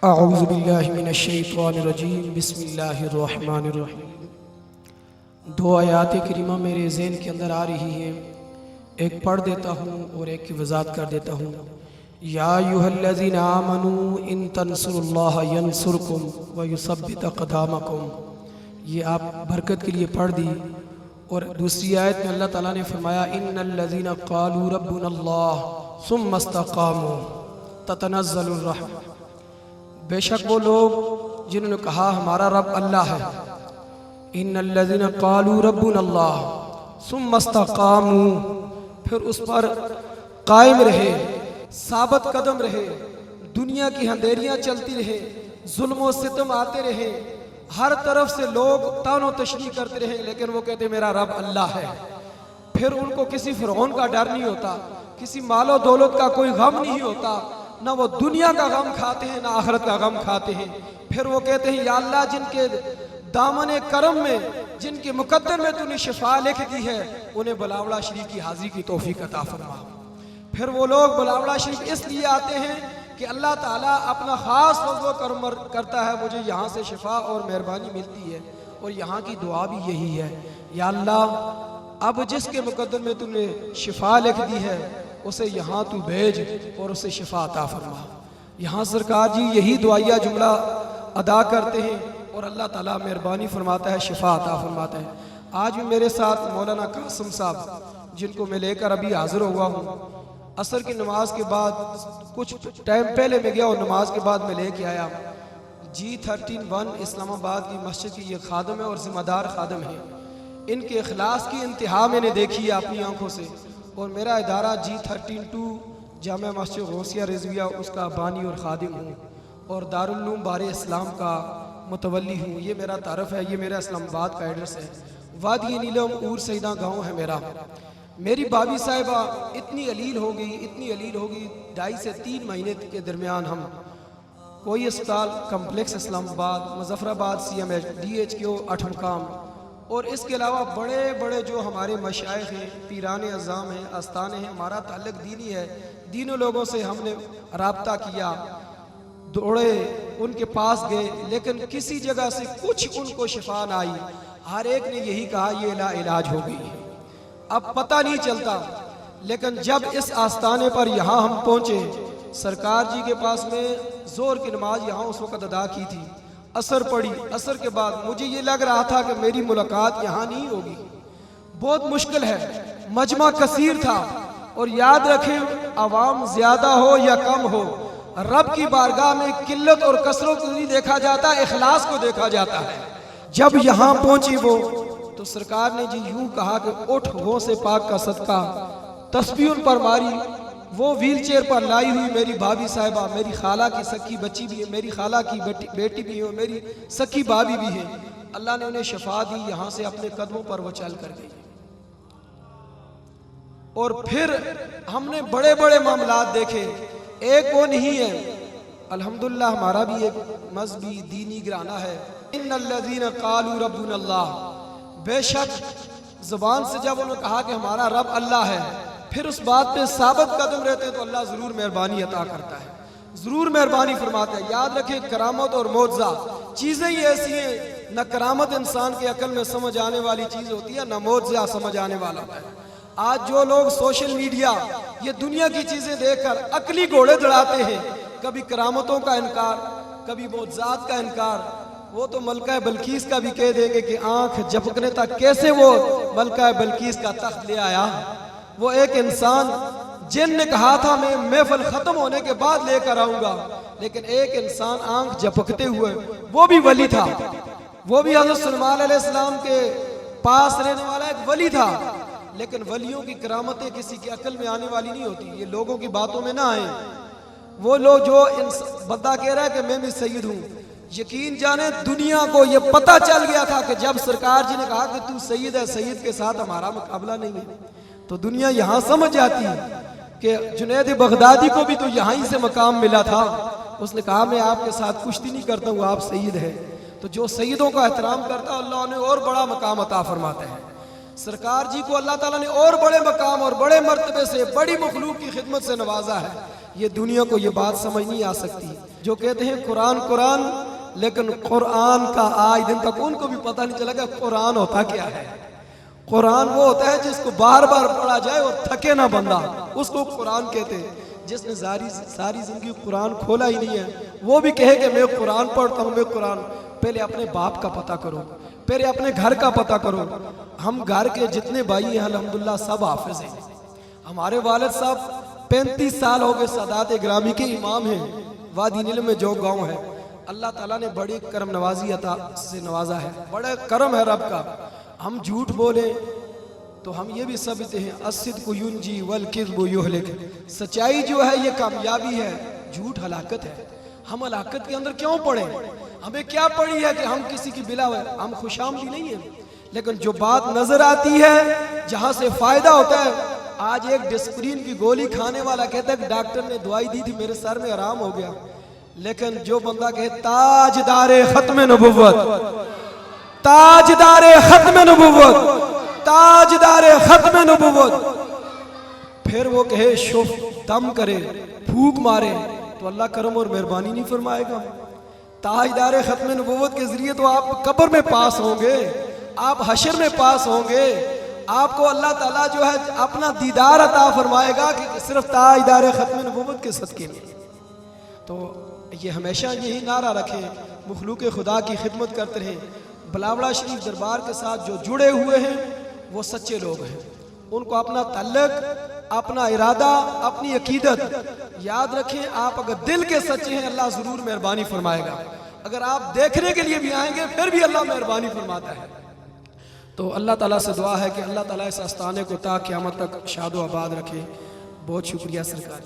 اعوذ باللہ من الشیطان الرجیم بسم اللہ الرحمن الرحیم۔ دو آیات کریمہ میرے ذہن کے اندر آ رہی ہیں، ایک پڑھ دیتا ہوں اور ایک کی وضاحت کر دیتا ہوں۔ یا ایھا الذین آمنوا ان تنصروا اللہ ینصرکم ویثبت اقدامکم، یہ آپ برکت کے لیے پڑھ دی۔ اور دوسری آیت میں اللہ تعالیٰ نے فرمایا ان الذین قالوا ربنا اللہ ثم استقاموا تتنزل الرحمہ، بے شک وہ لوگ جنہوں نے کہا ہمارا رب اللہ ہے، ان الذین قالوا ربنا اللہ ثم استقاموا، پھر اس پر قائم رہے، ثابت قدم رہے، دنیا کی اندھیریاں چلتی رہے، ظلم و ستم آتے رہے، ہر طرف سے لوگ طعن و تشنیع کرتے رہے، لیکن وہ کہتے میرا رب اللہ ہے۔ پھر ان کو کسی فرعون کا ڈر نہیں ہوتا، کسی مال و دولت کا کوئی غم نہیں ہوتا، نہ وہ دنیا کا غم کھاتے ہیں نہ آخرت کا غم کھاتے ہیں۔ پھر وہ کہتے ہیں یا اللہ جن کے دامن کرم میں، جن کے مقدر میں تو نے شفا لکھ دی ہے، انہیں بلاوڑا شریف کی حاضری کی توفیق عطا فرما۔ پھر وہ لوگ بلاوڑا شریف اس لیے آتے ہیں کہ اللہ تعالیٰ اپنا خاص فضل و کرم کرتا ہے، مجھے یہاں سے شفا اور مہربانی ملتی ہے، اور یہاں کی دعا بھی یہی ہے یا اللہ اب جس کے مقدر میں تم نے شفا لکھ دی ہے اسے یہاں تو بھیج اور اسے شفا عطا فرما۔ یہاں سرکار جی یہی دعائیہ جملہ ادا کرتے ہیں اور اللہ تعالیٰ مہربانی فرماتا ہے، شفا عطا فرماتا ہے۔ آج بھی میرے ساتھ مولانا قاسم صاحب جن کو میں لے کر ابھی حاضر ہوا ہوں، عصر کی نماز کے بعد کچھ ٹائم پہلے میں گیا اور نماز کے بعد میں لے کے آیا۔ G13 اسلام آباد کی مسجد کی یہ خادم ہے اور ذمہ دار خادم ہے۔ ان کے اخلاص کی انتہا میں نے دیکھی ہے اپنی آنکھوں سے، اور میرا ادارہ G13 جامع مسجد غوثیہ رضویہ اس کا بانی اور خادم ہوں، اور دارالعلوم بار اسلام کا متولی ہوں۔ یہ میرا تعارف ہے، یہ میرا اسلام آباد کا ایڈریس ہے۔ وادی نیلم اور سیدہ گاؤں ہے میرا۔ میری بابی صاحبہ اتنی علیل ہو گئی، اتنی علیل ہو گئی، 2.5 سے 3 مہینے کے درمیان ہم کوئی اسپتال کمپلیکس اسلام آباد، مظفر آباد CMH DHQ 8 مقام، اور اس کے علاوہ بڑے بڑے جو ہمارے مشائخ ہیں، پیران اعظام ہیں، آستانے ہیں، ہمارا تعلق دینی ہے، دینوں لوگوں سے ہم نے رابطہ کیا، دوڑے ان کے پاس گئے، لیکن کسی جگہ سے کچھ ان کو شفا نہ آئی۔ ہر ایک نے یہی کہا یہ لا علاج ہو گئی۔ اب پتہ نہیں چلتا، لیکن جب اس آستانے پر یہاں ہم پہنچے، سرکار جی کے پاس میں زور کی نماز یہاں اس وقت ادا کی تھی، عصر پڑی، عصر کے بعد مجھے یہ لگ رہا تھا کہ میری ملاقات یہاں نہیں ہوگی، بہت مشکل ہے، مجمع کثیر تھا، اور یاد رکھیں عوام زیادہ ہو یا کم ہو، رب کی بارگاہ میں قلت اور کثرت کو نہیں دیکھا جاتا، اخلاص کو دیکھا جاتا ہے۔ جب یہاں پہنچی وہ تو سرکار نے جی یوں کہا کہ اٹھ غوث پاک کا صدقہ، تسبیح ان پر ماری، وہ ویل چیئر پر لائی ہوئی میری بھابی صاحبہ، میری خالہ کی سکی بچی بھی ہے، میری خالہ کی بیٹی بھی ہے، اور میری سکی بھابی بھی ہے، اللہ نے انہیں شفا دی، یہاں سے اپنے قدموں پر وہ چل کر گئی۔ اور پھر ہم نے بڑے بڑے معاملات دیکھے، ایک وہ نہیں ہے، الحمدللہ ہمارا بھی ایک مذہبی دینی گرانہ ہے، ان الذین قالوا ربنا اللہ، بے شک زبان سے جب انہوں نے کہا کہ ہمارا رب اللہ ہے، پھر اس بات پہ ثابت قدم رہتے ہیں تو اللہ ضرور مہربانی عطا کرتا ہے، ضرور مہربانی فرماتا ہے۔ یاد رکھیں کرامت اور معجزہ چیزیں ہی ایسی ہیں، نہ کرامت انسان کے عقل میں سمجھ آنے والی چیز ہوتی ہے، نہ معجزہ سمجھ آنے والا ہوتا ہے۔ آج جو لوگ سوشل میڈیا یہ دنیا کی چیزیں دیکھ کر عقلی گھوڑے دوڑاتے ہیں، کبھی کرامتوں کا انکار، کبھی معجزات کا انکار، وہ تو ملکہ بلقیس کا بھی کہہ دیں گے کہ آنکھ جھپکنے تک کیسے وہ ملکہ بلقیس کا تخت لے آیا۔ وہ ایک انسان جن نے کہا تھا میں محفل ختم ہونے کے بعد لے کر آؤں گا، لیکن ایک انسان آنکھ جھپکتے ہوئے، وہ بھی ولی تھا، وہ بھی حضرت سلیمان علیہ السلام کے پاس رہنے والا ایک ولی تھا، لیکن ولیوں کی کرامتیں کسی کی عقل میں آنے والی نہیں ہوتی، یہ لوگوں کی باتوں میں نہ آئیں۔ وہ لوگ جو بندہ کہہ رہا ہے کہ میں بھی سید ہوں، یقین جانے دنیا کو یہ پتہ چل گیا تھا کہ جب سرکار جی نے کہا کہ تو سید ہے، سید کے ساتھ ہمارا مقابلہ نہیں ہے، تو دنیا یہاں سمجھ جاتی ہے کہ جنید بغدادی کو بھی تو یہاں ہی سے مقام ملا تھا، اس نے کہا میں آپ کے ساتھ کشتی نہیں کرتا ہوں، آپ سید ہیں۔ تو جو سیدوں کا احترام کرتا ہے اللہ انہیں اور بڑا مقام عطا فرماتا ہے۔ سرکار جی کو اللہ تعالیٰ نے اور بڑے مقام اور بڑے مرتبے سے بڑی مخلوق کی خدمت سے نوازا ہے، یہ دنیا کو یہ بات سمجھ نہیں آ سکتی جو کہتے ہیں قرآن قرآن، لیکن قرآن کا آج دن تک ان کو بھی پتہ نہیں چلا کہ قرآن ہوتا کیا ہے۔ قرآن وہ ہوتا ہے جس کو بار بار پڑھا جائے اور تھکے نہ بندہ، اس کو قرآن کہتے ہیں۔ جس نے ساری زندگی قرآن کھولا ہی نہیں ہے وہ بھی کہے کہ میں قرآن پڑھتا ہوں، میں قرآن۔ پہلے اپنے باپ کا پتہ کرو، پہلے اپنے گھر کا پتہ کرو۔ ہم گھر کے جتنے بھائی ہیں الحمدللہ سب حافظ ہیں۔ ہمارے والد صاحب 35 سال ہو گئے سادات گرامی کے امام ہیں، وادی نیلم میں جو گاؤں ہے۔ اللہ تعالیٰ نے بڑی کرم نوازی عطا سے نوازا ہے، بڑا کرم ہے رب کا۔ ہم جھوٹ بولیں تو ہم یہ بھی سمجھتے ہیں الصدق ینجی والکذب یہلک، سچائی جو ہے یہ کامیابی ہے، جھوٹ ہلاکت ہے۔ ہم ہلاکت کے اندر کیوں پڑیں؟ ہمیں کیا پڑی ہے کہ ہم کسی کی بلا ہوئے؟ ہم خوشامدی نہیں ہیں، لیکن جو بات نظر آتی ہے جہاں سے فائدہ ہوتا ہے۔ آج ایک ڈسپرین کی گولی کھانے والا کہتا ہے کہ ڈاکٹر نے دوائی دی تھی میرے سر میں آرام ہو گیا، لیکن جو بندہ کہے تاجدار ختم نبوت، تاجدار ختم نبوت، تاجدار ختم نبوت، پھر وہ کہے شف دم کرے پھوک مارے تو اللہ کرم اور مہربانی نہیں فرمائے گا؟ تاجدار ختم نبوت کے ذریعے تو آپ قبر میں پاس ہوں گے، آپ حشر میں پاس ہوں گے، آپ کو اللہ تعالیٰ جو ہے اپنا دیدار عطا فرمائے گا کہ صرف تاجدار ختم نبوت کے صدقے میں۔ تو یہ ہمیشہ یہی نعرہ رکھیں، مخلوق خدا کی خدمت کرتے رہیں۔ بلاوڑا شریف دربار کے ساتھ جو جڑے ہوئے ہیں وہ سچے لوگ ہیں، ان کو اپنا تعلق، اپنا ارادہ، اپنی عقیدت یاد رکھیں۔ آپ اگر دل کے سچے ہیں اللہ ضرور مہربانی فرمائے گا، اگر آپ دیکھنے کے لیے بھی آئیں گے پھر بھی اللہ مہربانی فرماتا ہے۔ تو اللہ تعالیٰ سے دعا ہے کہ اللہ تعالیٰ اس آستانے کو تا قیامت تک شاد و آباد رکھے۔ بہت شکریہ سرکار۔